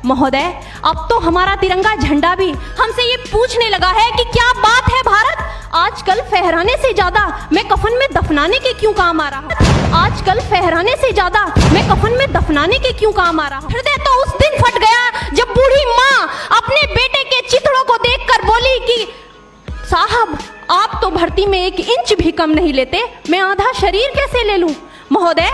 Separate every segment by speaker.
Speaker 1: महोदय, अब तो हमारा तिरंगा झंडा भी हमसे ये पूछने लगा है कि क्या बात है भारत। आजकल फहराने से ज्यादा मैं कफन में दफनाने के क्यों काम आ रहा। आजकल फहराने से ज्यादा मैं कफन में दफनाने के क्यों काम आ रहा। हृदय तो उस दिन फट गया जब बूढ़ी माँ अपने बेटे के चिथड़ों को देखकर बोली कि साहब, आप तो भर्ती में 1 इंच भी कम नहीं लेते, मैं आधा शरीर कैसे ले लूं। महोदय,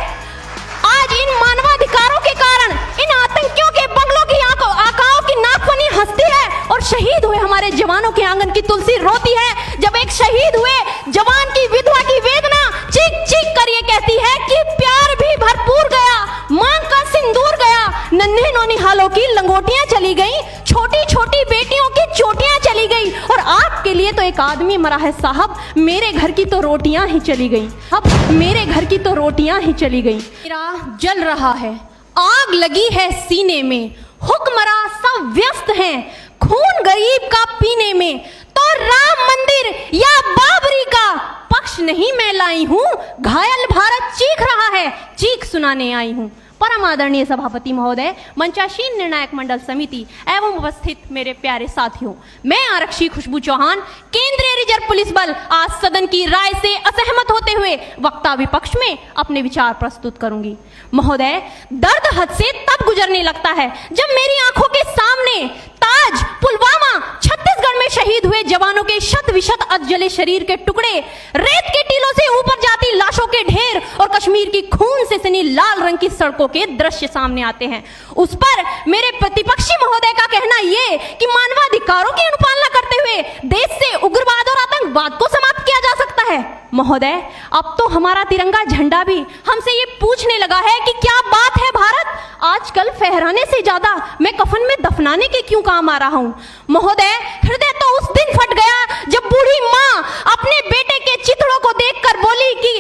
Speaker 1: आज इन मानवाधिकारों के कारण इन आतंकियों के बंगलों की आकाओं की नाकफनी हंसती है और शहीद हुए हमारे जवानों के आंगन की तुलसी रोती है। जब एक शहीद हुए जवान की विधवा की वेदना चीख चीख कर ये कहती है कि प्यार भी भरपूर गया, मांग का सिंदूर गया, नन्हे नौनिहालों की लंगोटियां चली गई, छोटी छोटी बेटियों की चोटियां चली गई, और आपके लिए तो एक आदमी मरा है साहब, मेरे घर की तो रोटियां ही चली गई। अब मेरे घर की तो रोटियां ही चली गई। मेरा जल रहा है, आग लगी है सीने में, हुक्मरां सब व्यस्त हैं खून गरीब का पीने में, तो राम मंदिर या बाबरी का पक्ष नहीं मैं लाई हूं, घायल भारत चीख रहा है, चीख सुनाने आई हूं। परम आदरणीय सभापति महोदय, मंचासीन निर्णायक मंडल समिति एवं उपस्थित मेरे प्यारे साथियों, मैं आरक्षी खुशबू चौहान, केंद्रीय रिजर्व पुलिस बल, आज सदन की राय से असहमत होते हुए वक्ता विपक्ष में अपने विचार प्रस्तुत करूंगी। महोदय, दर्द हद से तब गुजरने लगता है जब मेरी आंखों के सामने ताज, पुलवामा, छत्तीसगढ़ में शहीद हुए जवानों के शत विशत अधजले शरीर के टुकड़े, रेत के टीलों से ऊपर जाती लाशों के ढेर और कश्मीर की खून से सनी लाल रंग की सड़कों के दृश्य सामने आते हैं। उस पर मेरे प्रतिपक्षी महोदय का कहना ये कि मानवाधिकारों की अनुपालना करते हुए देश से उग्रवाद और आतंकवाद को समाप्त किया जा सकता है। महोदय, अब तो हमारा तिरंगा झंडा भी हमसे ये पूछने लगा है कि क्या बात है भारत। आजकल फहराने से ज्यादा मैं कफन में दफनाने के क्यों काम आ रहा हूं। महोदय, हृदय तो उस दिन फट गया जब बूढ़ी माँ अपने बेटे के चिथड़ों को देखकर बोली कि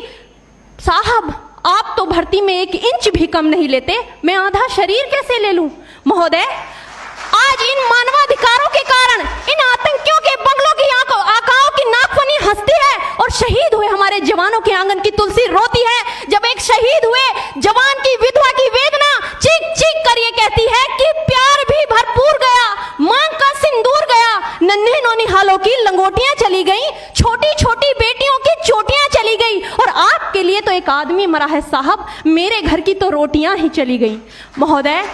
Speaker 1: साहब, आप तो भर्ती में 1 इंच भी कम नहीं लेते, मैं आधा शरीर कैसे ले लूं। महोदय, आज इन मानवाधिकारों के कारण इन आतंकियों के बंगलों की आकाओं की नाकफनी हंसती है और शहीद हुए हमारे जवानों के आंगन की तुलसी रोती है। जब एक शहीद हुए जवान की विधवा की वेदना चीख चीख कर ये कहती है कि प्यार भी भरपूर गया, मांग का सिंदूर गया, नन्हे नौनिहालों की लंगोटियां चली गई, छोटी छोटी बेटियों की चोटियां चली गई, और आपके लिए तो एक आदमी मरा है साहब, मेरे घर की तो रोटियां ही चली गई। महोदय,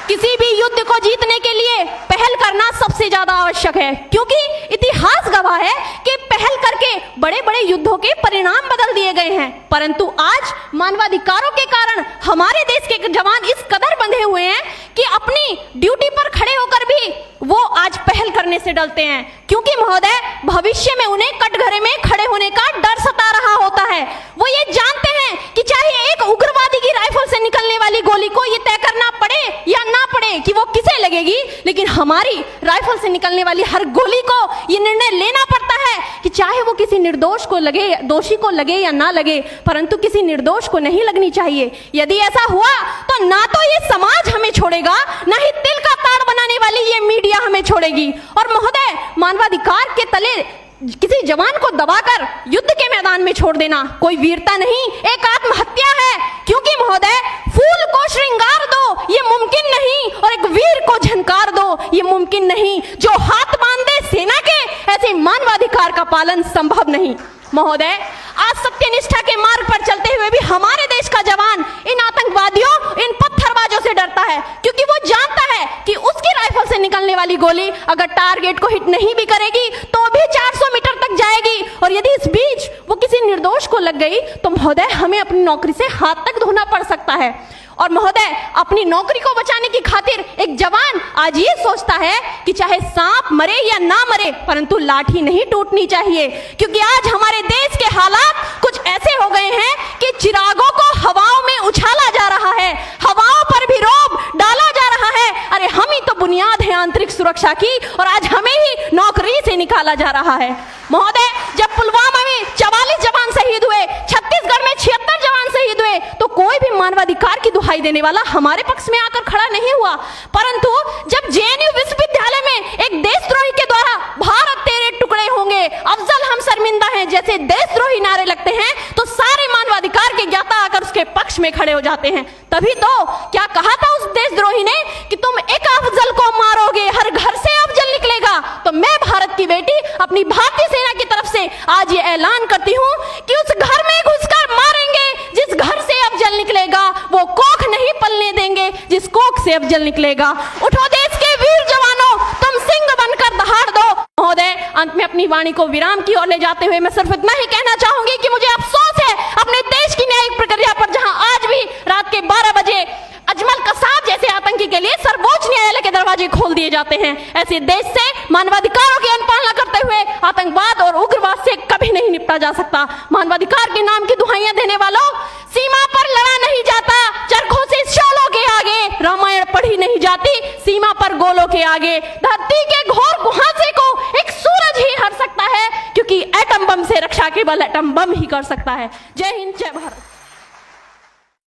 Speaker 1: किसी भी युद्ध को जीतने के लिए पहल करना सबसे ज्यादा आवश्यक है, क्योंकि इतिहास गवाह है कि पहल करके बड़े बड़े युद्धों के परिणाम बदल दिए गए हैं। परंतु आज मानवाधिकारों के कारण हमारे देश के जवान इस कदर बंधे हुए हैं कि अपनी ड्यूटी पर खड़े होकर भी वो आज पहल करने से डरते हैं, क्योंकि महोदय, भविष्य में उन्हें कटघरे में खड़े होने का डर सता रहा होता है। वो ये जानते हैं कि चाहे एक उग्रवादी की राइफल से निकलने वाली गोली को ये तय करना पड़े या ना पड़े कि वो किसे लगेगी, लेकिन हमारी राइफल से निकलने वाली हर गोली को ये निर्णय लेना पड़ता है कि चाहे वो किसी निर्दोष को लगे, दोषी को लगे या ना लगे, परंतु किसी निर्दोष को नहीं लगनी चाहिए। यदि ऐसा हुआ तो ना तो ये समाज हमें छोड़ेगा, ना ही तिल का ताड़ बनाने वाली ये मीडिया हमें छोड़ेगी। और महोदय, मानवाधिकार के तले किसी जवान को दबाकर युद्ध के मैदान में छोड़ देना कोई वीरता नहीं, एक आत्महत्या है। क्योंकि महोदय, फूल को श्रृंगार दो ये मुमकिन नहीं, और एक वीर को झंकार दो ये मुमकिन नहीं। जो हाथ बांध दे सेना के, ऐसे मानवाधिकार का पालन संभव नहीं। महोदय, आज सत्यनिष्ठा के मार्ग पर चलते हुए भी हमारे देश का जवान इन आतंकवादियों, इन पत्थरबाजों से डरता है, क्योंकि वो जानता है कि उसकी राइफल से निकलने वाली गोली अगर टारगेट को हिट नहीं भी करेगी तो भी 400 मीटर तक जाएगी, और यदि इस बीच वो किसी निर्दोष को लग गई तो महोदय, हमें अपनी नौकरी से हाथ तक धोना पड़ सकता है। और महोदय, अपनी नौकरी को बचाने की खातिर एक जवान आज ये सोचता है कि चाहे सांप मरे या ना मरे, परंतु लाठी नहीं टूटनी चाहिए, क्योंकि आज हमारे देश के हालात कुछ ऐसे हो गए हैं कि चिरागों को हवाओं में उछाला जा रहा है, हवाओं पर भी रोब डाला जा रहा है। अरे हम ही तो बुनियाद है आंतरिक सुरक्षा की, और आज हमें ही नौकरी से निकाला जा रहा है। महोदय, जब पुलवामा में 44 जवान शहीद हुए, छत्तीसगढ़ में 76 जवान शहीद हुए, तो कोई भी मानवाधिकार की दुहाई देने वाला हमारे पक्ष में आकर खड़ा नहीं हुआ। परंतु जब जेएनयू विश्वविद्यालय में एक देशद्रोही के द्वारा भारत तेरे टुकड़े होंगे, अफजल हम शर्मिंदा हैं जैसे देशद्रोही नारे लगते हैं, तो सारे मानवाधिकार के ज्ञाता आकर उसके पक्ष में खड़े हो जाते हैं। तभी तो क्या कहा था उस देशद्रोही ने कि तुम एक अफजल को मारोगे, हर घर से अफजल निकलेगा। तो मैं भारत की बेटी अपनी भारतीय सेना की तरफ से आज ये ऐलान करती हूँ कि उस घर में घुसकर मारेंगे जिस घर से अफजल निकलेगा, वो कोख नहीं पलने देंगे जिस कोख से अफजल निकलेगा। उठो देश के वीर जवानों, तुम सिंह बनकर दहाड़ दो। महोदय, अंत में अपनी वाणी को विराम की ओर ले जाते हुए मैं सिर्फ इतना ही कहना चाहूंगी कि मुझे अफसोस है अपने देश की न्यायिक प्रक्रिया पर, जहां आज भी रात के 12 बजे अजमल कसाब जैसे आतंकी के लिए सर्वोच्च न्यायालय के दरवाजे खोल दिए जाते हैं। ऐसे देश से मानवाधिकारों की अनुपालना करते हुए आतंकवाद और उग्रवाद से कभी नहीं निपटा जा सकता। मानवाधिकार के नाम की दुहाइयां देने वालों, सीमा पर लड़ा नहीं जाता चरखों से शोलों के आगे, रामायण पढ़ी नहीं जाती सीमा पर गोलों के आगे। धरती के घोर कुहासे को एक सूरज ही हर सकता है, क्योंकि एटम बम से रक्षा केवल एटम बम ही कर सकता है। जय हिंद।